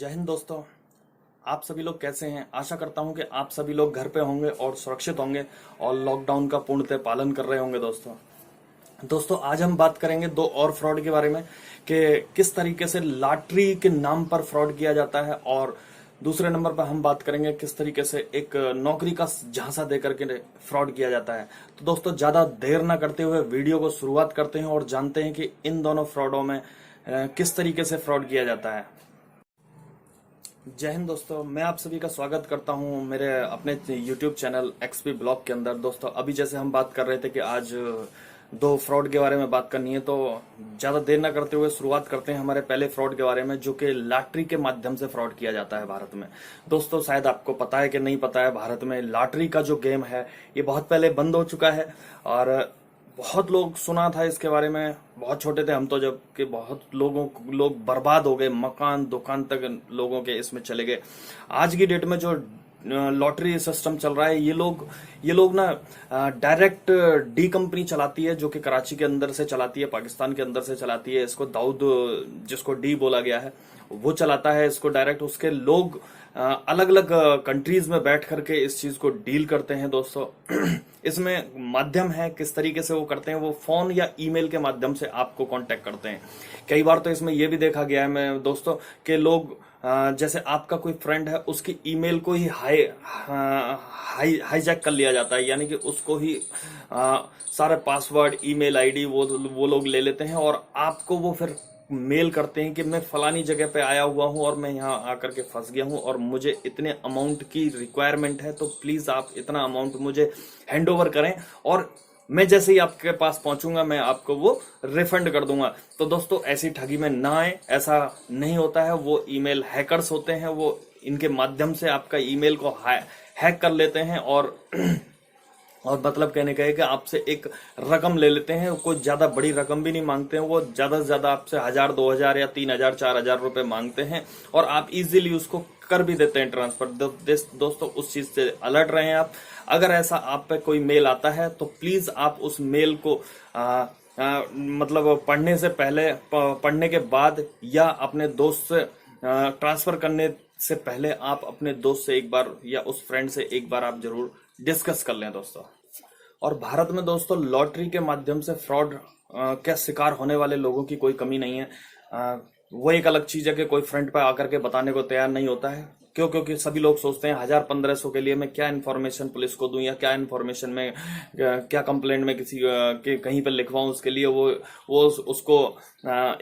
जय हिंद दोस्तों। आप सभी लोग कैसे हैं? आशा करता हूं कि आप सभी लोग घर पे होंगे और सुरक्षित होंगे और लॉकडाउन का पूर्णतः पालन कर रहे होंगे। दोस्तों आज हम बात करेंगे दो और फ्रॉड के बारे में कि किस तरीके से लॉटरी के नाम पर फ्रॉड किया जाता है, और दूसरे नंबर पर हम बात करेंगे किस तरीके से एक नौकरी का झांसा देकर के फ्रॉड किया जाता है। तो दोस्तों ज्यादा देर ना करते हुए वीडियो को शुरुआत करते हैं और जानते हैं कि इन दोनों फ्रॉडों में किस तरीके से फ्रॉड किया जाता है। जय हिंद दोस्तों, मैं आप सभी का स्वागत करता हूं मेरे अपने YouTube चैनल XP ब्लॉग के अंदर। दोस्तों अभी जैसे हम बात कर रहे थे कि आज दो फ्रॉड के बारे में बात करनी है, तो ज्यादा देर ना करते हुए शुरुआत करते हैं हमारे पहले फ्रॉड के बारे में, जो कि लॉटरी के माध्यम से फ्रॉड किया जाता है भारत में। दोस्तों शायद आपको पता है कि नहीं पता है, भारत में लॉटरी का जो गेम है ये बहुत पहले बंद हो चुका है और बहुत लोग सुना था इसके बारे में। बहुत छोटे थे हम तो जब कि बहुत लोग बर्बाद हो गए, मकान दुकान तक लोगों के इसमें चले गए। आज की डेट में जो लॉटरी सिस्टम चल रहा है, ये लोग ना डायरेक्ट डी कंपनी चलाती है, जो कि कराची के अंदर से चलाती है, पाकिस्तान के अंदर से चलाती है। इसको दाऊद, जिसको डी बोला गया है, वो चलाता है इसको डायरेक्ट। उसके लोग अलग अलग कंट्रीज में बैठ करके इस चीज को डील करते हैं। दोस्तों इसमें माध्यम है किस तरीके से वो करते हैं, वो फोन या ईमेल के माध्यम से आपको कांटेक्ट करते हैं। कई बार तो इसमें यह भी देखा गया है मैं दोस्तों कि लोग जैसे आपका कोई फ्रेंड है, उसकी ईमेल को ही हाईजैक कर लिया जाता है, यानी कि उसको ही सारे पासवर्ड, ईमेल आईडी वो लोग ले लेते हैं और आपको वो फिर मेल करते हैं कि मैं फलानी जगह पे आया हुआ हूं और मैं यहाँ आकर के फंस गया हूं और मुझे इतने अमाउंट की रिक्वायरमेंट है, तो प्लीज आप इतना अमाउंट मुझे हैंड ओवर करें और मैं जैसे ही आपके पास पहुंचूंगा मैं आपको वो रिफंड कर दूंगा। तो दोस्तों ऐसी ठगी में ना आए, ऐसा नहीं होता है। वो ईमेल हैकर्स होते हैं, वो इनके माध्यम से आपका ईमेल को हैक कर लेते हैं और मतलब कहने का है कि आपसे एक रकम ले लेते हैं। कोई ज्यादा बड़ी रकम भी नहीं मांगते हैं, वो ज्यादा से ज्यादा आपसे 1000, 2000 या 3000, 4000 रुपए मांगते हैं और आप इजीली उसको कर भी देते हैं ट्रांसफर। दोस्तों उस चीज से अलर्ट रहें आप। अगर ऐसा आप पे कोई मेल आता है तो प्लीज आप उस मेल को मतलब पढ़ने से पहले, पढ़ने के बाद या अपने दोस्त से ट्रांसफर करने से पहले आप अपने दोस्त से एक बार या उस फ्रेंड से एक बार आप जरूर डिस्कस कर लें दोस्तों। और भारत में दोस्तों लॉटरी के माध्यम से फ्रॉड के शिकार होने वाले लोगों की कोई कमी नहीं है। वो एक अलग चीज है कि कोई फ्रंट पर आकर के बताने को तैयार नहीं होता है। क्योंकि सभी लोग सोचते हैं 1000-1500 के लिए मैं क्या इन्फॉर्मेशन पुलिस को दूं या क्या इन्फॉर्मेशन में क्या कंप्लेंट में किसी के कहीं पर लिखवाऊं, उसके लिए वो उसको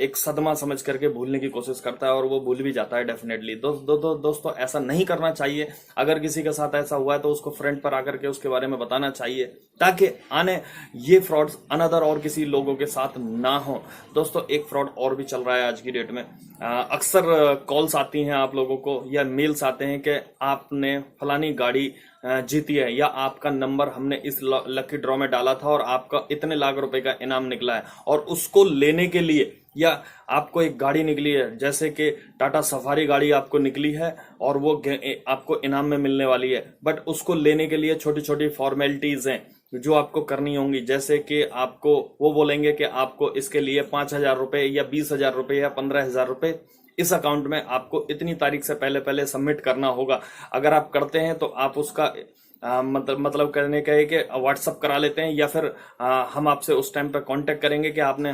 एक सदमा समझ करके भूलने की कोशिश करता है और वो भूल भी जाता है डेफिनेटली। दोस्तों ऐसा नहीं करना चाहिए। अगर किसी के साथ ऐसा हुआ है तो उसको फ्रंट पर आकर के उसके बारे में बताना चाहिए, ताकि आने ये फ्रॉड्स अनदर और किसी लोगों के साथ ना हो। दोस्तों एक फ्रॉड और भी चल रहा है आज की डेट में। अक्सर कॉल्स आती हैं आप लोगों को या मेल्स आते हैं कि आपने फलानी गाड़ी जीती है या आपका नंबर हमने इस लकी ड्रॉ में डाला था और आपका इतने लाख रुपए का इनाम निकला है, और उसको लेने के लिए या आपको एक गाड़ी निकली है, जैसे कि टाटा सफारी गाड़ी आपको निकली है और वो आपको इनाम में मिलने वाली है, बट उसको लेने के लिए छोटी छोटी फॉर्मेलिटीज हैं जो आपको करनी होंगी। जैसे कि आपको वो बोलेंगे कि आपको इसके लिए 5000 रुपए या 20,000 रुपए या 15,000 रुपए इस अकाउंट में आपको इतनी तारीख से पहले सबमिट करना होगा। अगर आप करते हैं तो आप उसका मतलब करने का है कि व्हाट्सअप करा लेते हैं या फिर हम आपसे उस टाइम पे कांटेक्ट करेंगे कि आपने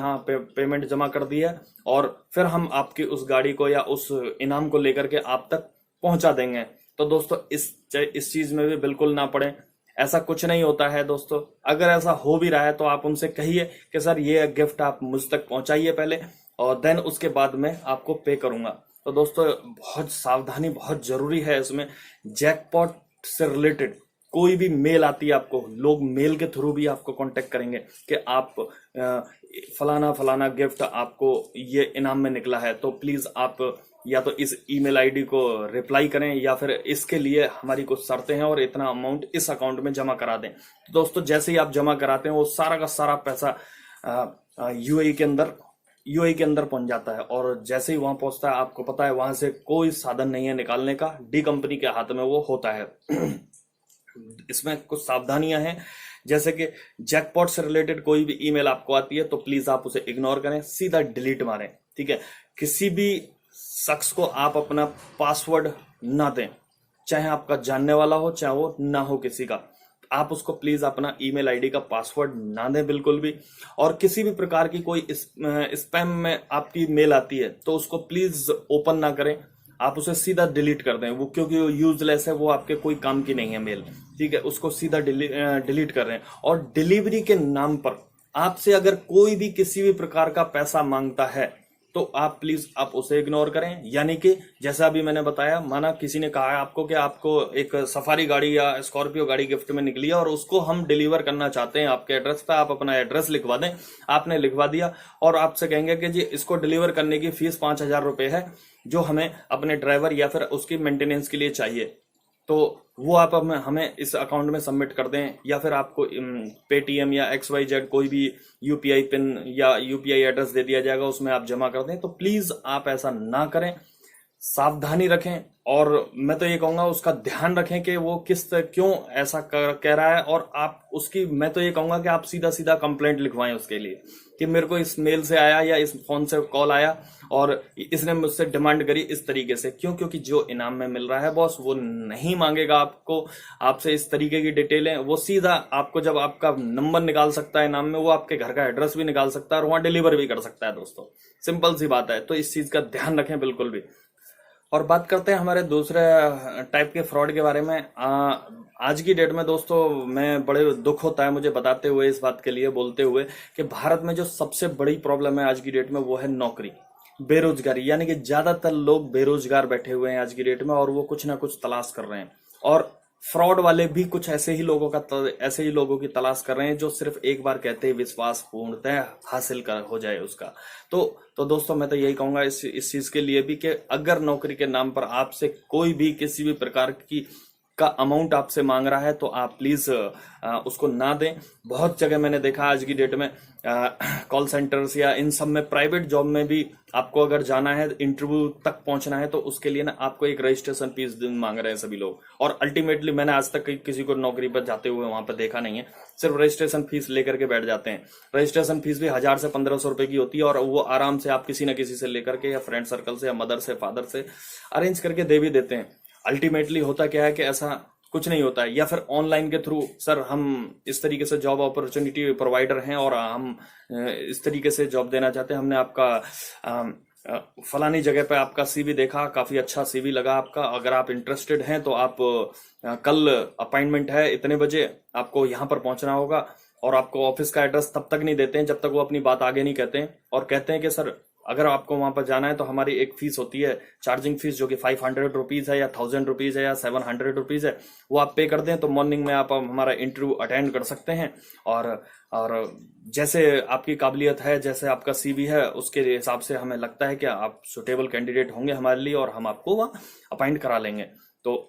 पेमेंट जमा कर दी है, और फिर हम आपकी उस गाड़ी को या उस इनाम को लेकर के आप तक पहुंचा देंगे। तो दोस्तों इस चीज में भी बिल्कुल ना पड़े, ऐसा कुछ नहीं होता है दोस्तों। अगर ऐसा हो भी रहा है तो आप उनसे कहिए कि सर ये गिफ्ट आप मुझ तक पहुंचाइए पहले, और देन उसके बाद मैं आपको पे करूंगा। तो दोस्तों बहुत सावधानी बहुत जरूरी है इसमें। जैकपॉट से रिलेटेड कोई भी मेल आती है आपको, लोग मेल के थ्रू भी आपको कांटेक्ट करेंगे कि आप फलाना गिफ्ट आपको ये इनाम में निकला है, तो प्लीज आप या तो इस ईमेल आईडी को रिप्लाई करें या फिर इसके लिए हमारी कुछ शर्तें हैं और इतना अमाउंट इस अकाउंट में जमा करा दें। तो दोस्तों जैसे ही आप जमा कराते हैं वो सारा का सारा पैसा यूएई के अंदर पहुंच जाता है, और जैसे ही वहां पहुंचता है आपको पता है वहां से कोई साधन नहीं है निकालने का, डी कंपनी के हाथ में वो होता है। इसमें कुछ सावधानियां हैं, जैसे कि जैकपॉट से रिलेटेड कोई भी ईमेल आपको आती है तो प्लीज आप उसे इग्नोर करें, सीधा डिलीट मारें। ठीक है, किसी भी शख्स को आप अपना पासवर्ड ना दें, चाहे आपका जानने वाला हो चाहे वो ना हो किसी का। आप उसको प्लीज अपना ईमेल आईडी का पासवर्ड ना दें बिल्कुल भी। और किसी भी प्रकार की कोई स्पैम में आपकी मेल आती है तो उसको प्लीज ओपन ना करें, आप उसे सीधा डिलीट कर दें, वो क्योंकि वो यूजलेस है, वो आपके कोई काम की नहीं है मेल, ठीक है, उसको सीधा डिलीट कर रहे हैं। और डिलीवरी के नाम पर आपसे अगर कोई भी किसी भी प्रकार का पैसा मांगता है तो आप प्लीज आप उसे इग्नोर करें। यानी कि जैसा अभी मैंने बताया, माना किसी ने कहा है आपको कि आपको एक सफारी गाड़ी या स्कॉर्पियो गाड़ी गिफ्ट में निकली है और उसको हम डिलीवर करना चाहते हैं आपके एड्रेस पे, आप अपना एड्रेस लिखवा दें। आपने लिखवा दिया और आपसे कहेंगे कि जी इसको डिलीवर करने की फीस 5,000 रुपए है जो हमें अपने ड्राइवर या फिर उसकी मेंटेनेंस के लिए चाहिए, तो वो आप हमें इस अकाउंट में सबमिट कर दें, या फिर आपको पेटीएम या XYZ कोई भी यूपीआई पिन या यूपीआई एड्रेस दे दिया जाएगा, उसमें आप जमा कर दें। तो प्लीज आप ऐसा ना करें, सावधानी रखें। और मैं तो ये कहूंगा उसका ध्यान रखें कि वो क्यों ऐसा कह रहा है, और आप उसकी, मैं तो ये कहूंगा कि आप सीधा सीधा कंप्लेंट लिखवाएं उसके लिए कि मेरे को इस मेल से आया या इस फोन से कॉल आया और इसने मुझसे डिमांड करी इस तरीके से। क्यों? क्योंकि जो इनाम में मिल रहा है बॉस, वो नहीं मांगेगा आपको आपसे इस तरीके की डिटेलें। वो सीधा आपको जब आपका नंबर निकाल सकता है इनाम में, वो आपके घर का एड्रेस भी निकाल सकता है और वहां डिलीवर भी कर सकता है दोस्तों। सिंपल सी बात है, तो इस चीज का ध्यान रखें बिल्कुल भी। और बात करते हैं हमारे दूसरे टाइप के फ्रॉड के बारे में। आज की डेट में दोस्तों, मैं बड़े दुख होता है मुझे बताते हुए, इस बात के लिए बोलते हुए, कि भारत में जो सबसे बड़ी प्रॉब्लम है आज की डेट में वो है नौकरी, बेरोजगारी। यानी कि ज्यादातर लोग बेरोजगार बैठे हुए हैं आज की डेट में और वो कुछ ना कुछ तलाश कर रहे हैं। और फ्रॉड वाले भी कुछ ऐसे ही लोगों की तलाश कर रहे हैं जो सिर्फ एक बार कहते ही विश्वास पूर्णतः हासिल कर हो जाए उसका। तो दोस्तों, मैं तो यही कहूंगा इस चीज के लिए भी कि अगर नौकरी के नाम पर आपसे कोई भी किसी भी प्रकार की का अमाउंट आपसे मांग रहा है तो आप प्लीज उसको ना दें। बहुत जगह मैंने देखा आज की डेट में कॉल सेंटर्स या इन सब में, प्राइवेट जॉब में भी आपको अगर जाना है, इंटरव्यू तक पहुंचना है, तो उसके लिए ना आपको एक रजिस्ट्रेशन फीस मांग रहे हैं सभी लोग। और अल्टीमेटली मैंने आज तक किसी को नौकरी पर जाते हुए वहां पर देखा नहीं है, सिर्फ रजिस्ट्रेशन फीस लेकर के बैठ जाते हैं। रजिस्ट्रेशन फीस भी 1,000 से 1,500 रुपए की होती है और वो आराम से आप किसी न किसी से लेकर के, या फ्रेंड सर्कल से या मदर से फादर से अरेंज करके दे भी देते हैं। अल्टीमेटली होता क्या है कि ऐसा कुछ नहीं होता है। या फिर ऑनलाइन के थ्रू, सर हम इस तरीके से जॉब अपॉर्चुनिटी प्रोवाइडर हैं और हम इस तरीके से जॉब देना चाहते हैं, हमने आपका फलानी जगह पे आपका सीवी देखा, काफी अच्छा सीवी लगा आपका, अगर आप इंटरेस्टेड हैं तो आप कल अपॉइंटमेंट है इतने बजे, आपको यहाँ पर पहुंचना होगा। और आपको ऑफिस का एड्रेस तब तक नहीं देते हैं जब तक वो अपनी बात आगे नहीं कहते हैं, और कहते हैं कि सर अगर आपको वहां पर जाना है तो हमारी एक फीस होती है, चार्जिंग फीस, जो कि 500 रुपीज है या 1,000 रुपीज है या 700 रुपीज है, वो आप पे कर दें तो मॉर्निंग में आप हमारा इंटरव्यू अटेंड कर सकते हैं। और जैसे आपकी काबिलियत है, जैसे आपका सीवी है, उसके हिसाब से हमें लगता है कि आप सुटेबल कैंडिडेट होंगे हमारे लिए और हम आपको वहाँ अपॉइंट करा लेंगे। तो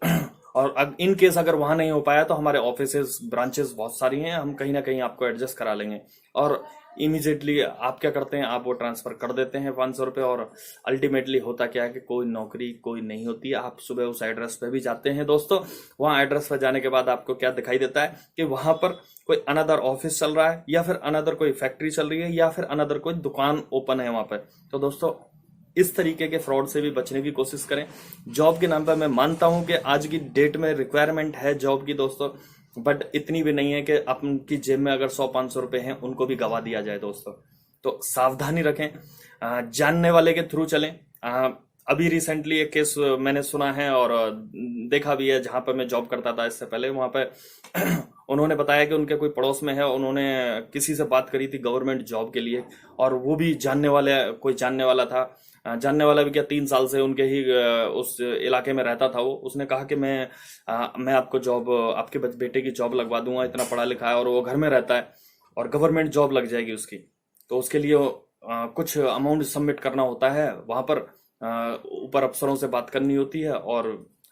और इन केस अगर वहां नहीं हो पाया तो हमारे ऑफिसेज ब्रांचेस बहुत सारी हैं, हम कहीं ना कहीं आपको एडजस्ट करा लेंगे। और इमीडिएटली आप क्या करते हैं, आप वो ट्रांसफर कर देते हैं 500 रुपये। और अल्टीमेटली होता क्या है कि कोई नौकरी कोई नहीं होती है। आप सुबह उस एड्रेस पे भी जाते हैं दोस्तों, वहां एड्रेस पर जाने के बाद आपको क्या दिखाई देता है कि वहां पर कोई अनदर ऑफिस चल रहा है, या फिर अनदर कोई फैक्ट्री चल रही है, या फिर अनदर कोई दुकान ओपन है वहां पर। तो दोस्तों, इस तरीके के फ्रॉड से भी बचने की कोशिश करें। जॉब के नाम पर मैं मानता हूं कि आज की डेट में रिक्वायरमेंट है जॉब की दोस्तों, बट इतनी भी नहीं है कि आपकी जेब में अगर 100-500 रुपए हैं उनको भी गवा दिया जाए दोस्तों। तो सावधानी रखें, जानने वाले के थ्रू चलें। अभी रिसेंटली एक केस मैंने सुना है और देखा भी है, जहां पर मैं जॉब करता था इससे पहले, वहां पर उन्होंने बताया कि उनके कोई पड़ोस में है, उन्होंने किसी से बात करी थी गवर्नमेंट जॉब के लिए, और वो भी कोई जानने वाला था। जानने वाला भी क्या, 3 साल से उनके ही उस इलाके में रहता था वो। उसने कहा कि मैं आपको जॉब, आपके बेटे की जॉब लगवा दूंगा, इतना पढ़ा लिखा है और वो घर में रहता है और गवर्नमेंट जॉब लग जाएगी उसकी, तो उसके लिए कुछ अमाउंट सबमिट करना होता है वहां पर, ऊपर अफसरों से बात करनी होती है और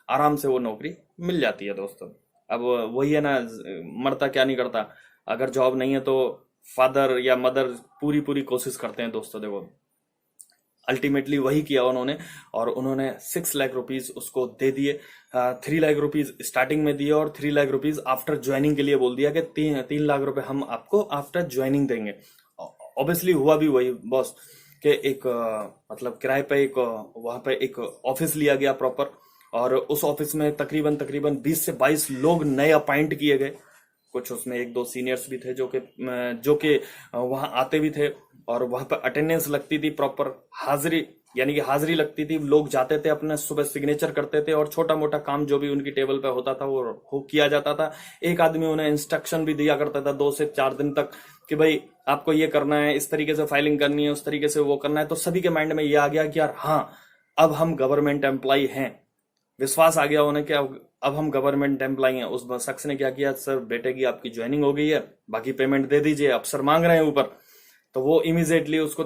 आराम से वो नौकरी मिल जाती है दोस्तों। अब वही है ना, मरता क्या नहीं करता। अगर जॉब नहीं है तो फादर या मदर पूरी कोशिश करते हैं दोस्तों। देखो, अल्टीमेटली वही किया उन्होंने, और उन्होंने 6 लाख रुपीज उसको दे दिए। 3 लाख रुपीज स्टार्टिंग में दिए और 3 लाख रुपीज आफ्टर ज्वाइनिंग के लिए बोल दिया कि 3 लाख रुपए हम आपको आफ्टर ज्वाइनिंग देंगे। ऑब्वियसली हुआ भी वही बॉस। कि एक मतलब किराए पे एक वहां पे एक ऑफिस लिया गया प्रॉपर, और उस ऑफिस में तकरीबन 20 से 22 लोग नए अपॉइंट किए गए। कुछ उसमें एक दो सीनियर्स भी थे जो कि वहां आते भी थे, और वहां पर अटेंडेंस लगती थी प्रॉपर, हाजिरी यानी कि हाजिरी लगती थी। लोग जाते थे, अपने सुबह सिग्नेचर करते थे, और छोटा मोटा काम जो भी उनकी टेबल पे होता था वो किया जाता था। एक आदमी उन्हें इंस्ट्रक्शन भी दिया करता था 2 से 4 दिन तक कि भाई आपको ये करना है, इस तरीके से फाइलिंग करनी है, उस तरीके से वो करना है। तो सभी के माइंड में ये आ गया कि यार हाँ, अब हम गवर्नमेंट एम्प्लॉय हैं। विश्वास आ गया उन्हें कि अब हम गवर्नमेंट एम्प्लॉय हैं। उस शख्स ने क्या किया, सर बेटे की आपकी ज्वाइनिंग हो गई है, बाकी पेमेंट दे दीजिए, अफसर मांग रहे हैं ऊपर। तो वो इमीडिएटली उसको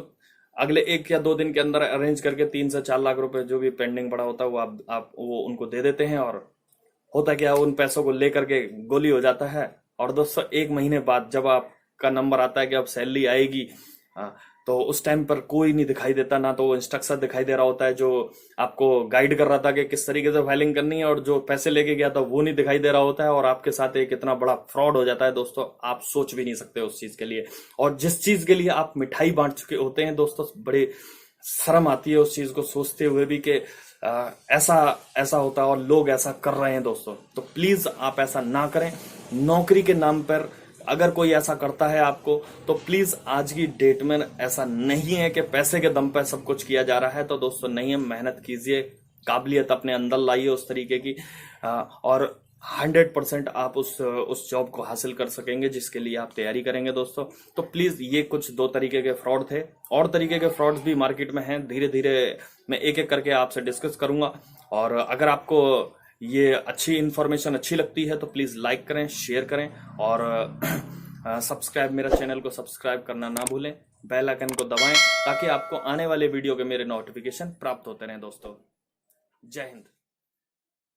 अगले 1 या 2 दिन के अंदर अरेंज करके 3 से 4 लाख रुपए जो भी पेंडिंग पड़ा होता है वो आप वो उनको दे देते हैं। और होता क्या, उन पैसों को लेकर के गोली हो जाता है। और दोस्तों 1 महीने बाद जब आपका नंबर आता है कि अब सैलरी आएगी, तो उस टाइम पर कोई नहीं दिखाई देता, ना तो वो इंस्ट्रक्टर दिखाई दे रहा होता है जो आपको गाइड कर रहा था कि किस तरीके से फाइलिंग करनी है, और जो पैसे लेके गया था वो नहीं दिखाई दे रहा होता है, और आपके साथ एक इतना बड़ा फ्रॉड हो जाता है दोस्तों, आप सोच भी नहीं सकते उस चीज के लिए। और जिस चीज के लिए आप मिठाई बांट चुके होते हैं दोस्तों, बड़ी शर्म आती है उस चीज को सोचते हुए भी कि ऐसा ऐसा होता है और लोग ऐसा कर रहे हैं दोस्तों। तो प्लीज आप ऐसा ना करें। नौकरी के नाम पर अगर कोई ऐसा करता है आपको, तो प्लीज आज की डेट में ऐसा नहीं है कि पैसे के दम पर सब कुछ किया जा रहा है। तो दोस्तों नहीं है, मेहनत कीजिए, काबिलियत अपने अंदर लाइए उस तरीके की, और 100% आप उस जॉब को हासिल कर सकेंगे जिसके लिए आप तैयारी करेंगे दोस्तों। तो प्लीज ये कुछ 2 तरीके के फ्रॉड थे, और तरीके के फ्रॉड्स भी मार्केट में हैं। धीरे धीरे मैं एक एक करके आपसे डिस्कस करूंगा। और अगर आपको ये अच्छी इंफॉर्मेशन अच्छी लगती है तो प्लीज लाइक करें, शेयर करें, और सब्सक्राइब, मेरा चैनल को सब्सक्राइब करना ना भूलें। बेल आइकन को दबाएं ताकि आपको आने वाले वीडियो के मेरे नोटिफिकेशन प्राप्त होते रहें दोस्तों। जय हिंद।